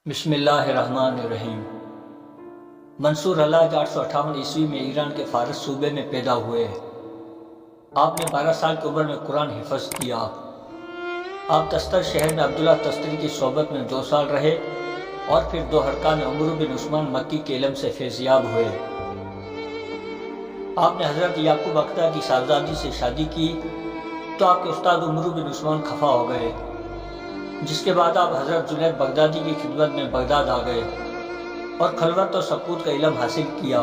بسم اللہ الرحمن الرحیم۔ منصور اللہ 858 عیسوی میں ایران کے فارس صوبے میں پیدا ہوئے۔ آپ نے 12 سال کی عمر میں قرآن حفظ کیا۔ آپ تستر شہر میں عبداللہ تستری کی صحبت میں 2 سال رہے اور پھر 2 حرکہ میں عمرو بن عثمان مکی کے علم سے فیضیاب ہوئے۔ آپ نے حضرت یعقوب اقدہ کی صاحبزادی سے شادی کی تو آپ کے استاد عمرو بن عثمان خفا ہو گئے، جس کے بعد آپ حضرت جنید بغدادی کی خدمت میں بغداد آ گئے اور خلوت و سکوت کا علم حاصل کیا۔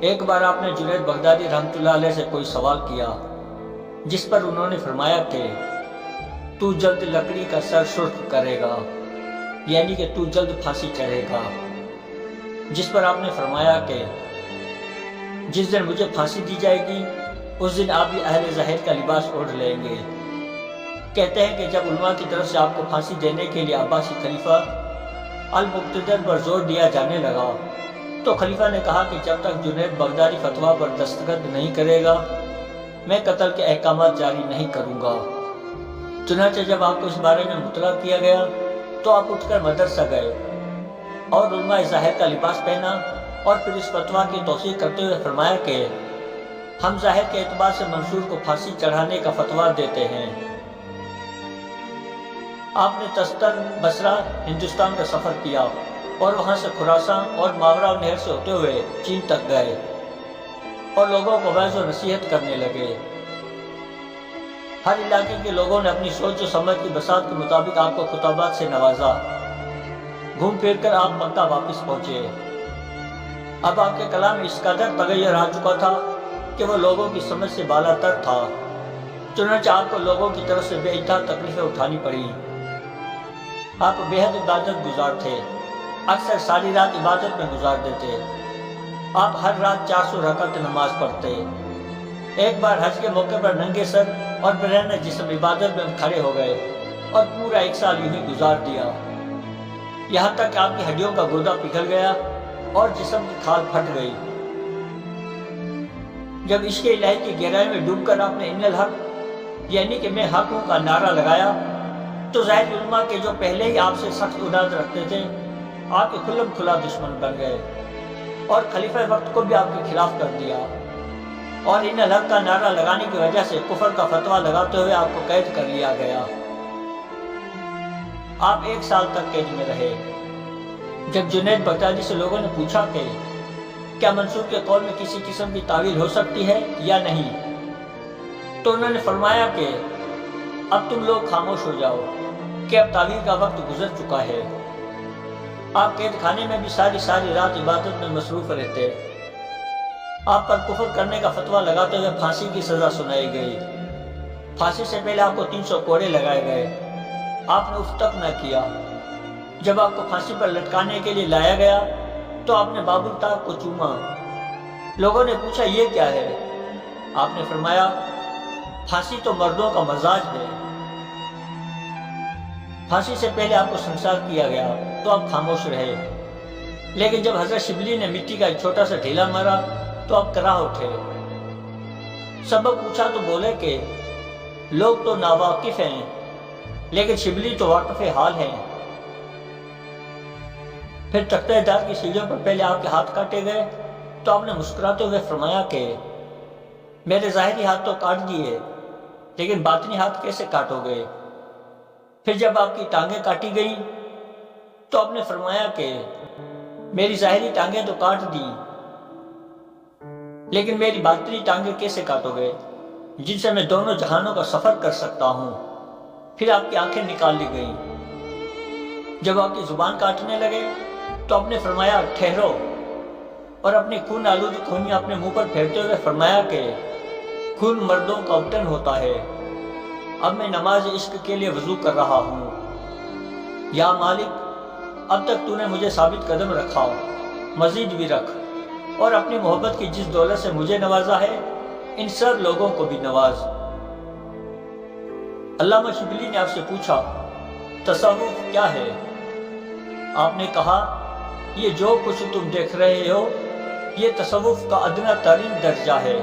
ایک بار آپ نے جنید بغدادی رحمۃ اللہ علیہ سے کوئی سوال کیا، جس پر انہوں نے فرمایا کہ تو جلد لکڑی کا سر سرخ کرے گا، یعنی کہ تو جلد پھانسی چڑھے گا۔ جس پر آپ نے فرمایا کہ جس دن مجھے پھانسی دی جائے گی اس دن آپ بھی اہل ظاہر کا لباس اوڑھ لیں گے۔ کہتے ہیں کہ جب علماء کی طرف سے آپ کو پھانسی دینے کے لیے عباسی خلیفہ المقتدر پر زور دیا جانے لگا تو خلیفہ نے کہا کہ جب تک جنید بغدادی فتویٰ پر دستخط نہیں کرے گا میں قتل کے احکامات جاری نہیں کروں گا۔ چنانچہ جب آپ کو اس بارے میں مطلع کیا گیا تو آپ اٹھ کر مدرسہ گئے اور علماء ظاہر کا لباس پہنا اور پھر اس فتویٰ کی توثیق کرتے ہوئے فرمایا کہ ہم ظاہر کے اعتبار سے منصور کو پھانسی چڑھانے کا فتویٰ دیتے ہیں۔ آپ نے تستر بصرہ ہندوستان کا سفر کیا اور وہاں سے خراسان اور ماورا نہر سے ہوتے ہوئے چین تک گئے اور لوگوں کو وعظ و نصیحت کرنے لگے۔ ہر علاقے کے لوگوں نے اپنی سوچ و سمجھ کی بساط کے مطابق آپ کو خطابات سے نوازا۔ گھوم پھر کر آپ مکہ واپس پہنچے۔ اب آپ کے کلام میں اس قدر تغیر آ چکا تھا کہ وہ لوگوں کی سمجھ سے بالا تر تھا، چنانچہ آپ کو لوگوں کی طرف سے بے انتہا تکلیفیں اٹھانی پڑی۔ آپ بے حد عبادت گزار تھے، اکثر ساری رات عبادت میں گزار دیتے۔ آپ ہر رات 400 رکعت نماز پڑھتے۔ ایک بار حج کے موقع پر ننگے سر اور برہنہ جسم عبادت میں کھڑے ہو گئے اور پورا 1 سال یوں ہی گزار دیا، یہاں تک کہ آپ کی ہڈیوں کا گردہ پگھل گیا اور جسم کی کھال پھٹ گئی۔ جب عشق الہی کی گہرائی میں ڈوب کر آپ نے ان الحق یعنی کہ میں حق ہوں کا نعرہ لگایا تو ظاہر علماء کے جو پہلے ہی آپ سے سخت عناد رکھتے تھے آپ کے کھلم کھلا دشمن بن گئے اور خلیفہ وقت کو بھی آپ کے خلاف کر دیا، اور ان الحق کا نعرہ لگانے کی وجہ سے کفر کا فتویٰ لگاتے ہوئے آپ کو قید کر لیا گیا۔ آپ 1 سال تک قید میں رہے۔ جب جنید بغدادی سے لوگوں نے پوچھا کہ کیا منصور کے قول میں کسی قسم کی تعویل ہو سکتی ہے یا نہیں، تو انہوں نے فرمایا کہ اب تم لوگ خاموش ہو جاؤ کہ اب تعویل کا وقت گزر چکا ہے۔ آپ قید خانے میں بھی ساری رات عبادت میں مصروف رہتے۔ آپ پر کفر کرنے کا فتویٰ لگاتے ہوئے پھانسی کی سزا سنائی گئی۔ پھانسی سے پہلے آپ کو 300 کوڑے لگائے گئے۔ آپ نے اف تک نہ کیا۔ جب آپ کو پھانسی پر لٹکانے کے لیے لایا گیا تو آپ نے باب الطاق کو چوما۔ لوگوں نے پوچھا یہ کیا ہے؟ آپ نے فرمایا پھانسی تو مردوں کا مزاج ہے۔ پھانسی سے پہلے آپ کو سنسار کیا گیا تو آپ خاموش رہے، لیکن جب حضرت شبلی نے مٹی کا ایک چھوٹا سا ڈھیلا مارا تو آپ کراہ اٹھے۔ سبب پوچھا تو بولے کہ لوگ تو ناواقف ہیں لیکن شبلی تو واقف حال ہیں۔ پھر تختہ دار کی سیڑھیوں پر پہلے آپ کے ہاتھ کاٹے گئے تو آپ نے مسکراتے ہوئے فرمایا کہ میرے ظاہری ہاتھ تو کاٹ دیے لیکن باطنی ہاتھ کیسے کاٹو گے؟ پھر جب آپ کی ٹانگیں کاٹی گئیں تو آپ نے فرمایا کہ میری ظاہری ٹانگیں تو کاٹ دی لیکن میری باطنی ٹانگیں کیسے کاٹو گے جن سے میں دونوں جہانوں کا سفر کر سکتا ہوں؟ پھر آپ کی آنکھیں نکال لی گئیں۔ جب آپ کی زبان کاٹنے لگے تو آپ نے فرمایا ٹھہرو، اور اپنی خون آلود کھوئیاں اپنے منہ پر پھیرتے ہوئے فرمایا کہ خون مردوں کا ابٹن ہوتا ہے، اب میں نماز عشق کے لیے وضو کر رہا ہوں۔ یا مالک اب تک تو نے مجھے ثابت قدم رکھا، مزید بھی رکھ، اور اپنی محبت کی جس دولت سے مجھے نوازا ہے ان سب لوگوں کو بھی نواز۔ علامہ شبلی نے آپ سے پوچھا تصوف کیا ہے؟ آپ نے کہا یہ جو کچھ تم دیکھ رہے ہو یہ تصوف کا ادنا ترین درجہ ہے،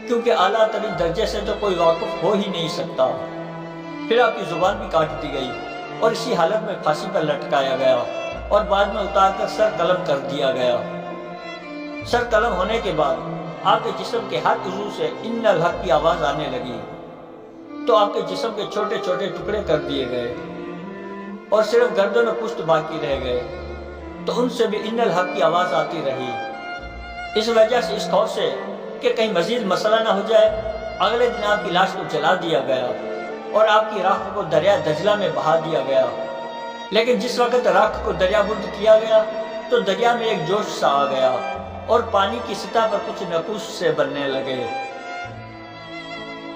کیونکہ اعلیٰ ترین درجے سے تو کوئی واقف ہو ہی نہیں سکتا۔ پھر آپ کی زبان بھی کاٹ دی گئی اور اسی حالت میں پھانسی پر لٹکایا گیا اور بعد میں اتار کر سر قلم کر دیا گیا۔ سر قلم ہونے کے بعد آپ کے جسم کے ہر عضو سے ان الحق کی آواز آنے لگی، تو آپ کے جسم کے چھوٹے چھوٹے ٹکڑے کر دیے گئے اور صرف گردن و پشت باقی رہ گئے، تو ان سے بھی ان الحق کی آواز آتی رہی۔ اس وجہ سے، اس خوف سے کہ کہیں مزید مسئلہ نہ ہو جائے، اگلے دن آپ کی لاش کو جلا دیا گیا اور آپ کی راکھ کو دریا دجلہ میں بہا دیا گیا۔ لیکن جس وقت راکھ کو دریا برد کیا گیا تو دریا میں ایک جوش سا آ گیا اور پانی کی سطح پر کچھ نقوش سے بننے لگے۔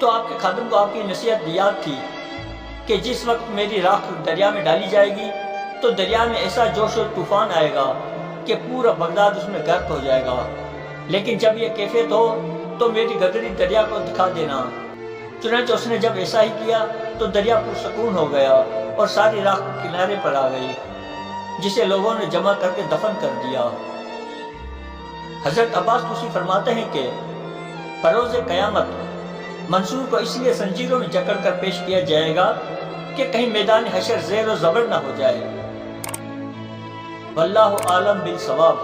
تو آپ کے خادم کو آپ کی نصیحت یاد تھی کہ جس وقت میری راکھ دریا میں ڈالی جائے گی تو دریا میں ایسا جوش و طوفان آئے گا کہ پورا بغداد اس میں غرق ہو جائے گا، لیکن جب یہ کیفیت ہو تو میری گدری دریا کو دکھا دینا۔ چنانچہ اس نے جب ایسا ہی کیا تو دریا پرسکون ہو گیا اور ساری راکھ کنارے پر آ گئی، جسے لوگوں نے جمع کر کے دفن کر دیا۔ حضرت عباس توسی فرماتے ہیں کہ بروز قیامت منصور کو اس لیے زنجیروں میں جکڑ کر پیش کیا جائے گا کہ کہیں میدان حشر زیر و زبر نہ ہو جائے۔ واللہ عالم بالصواب۔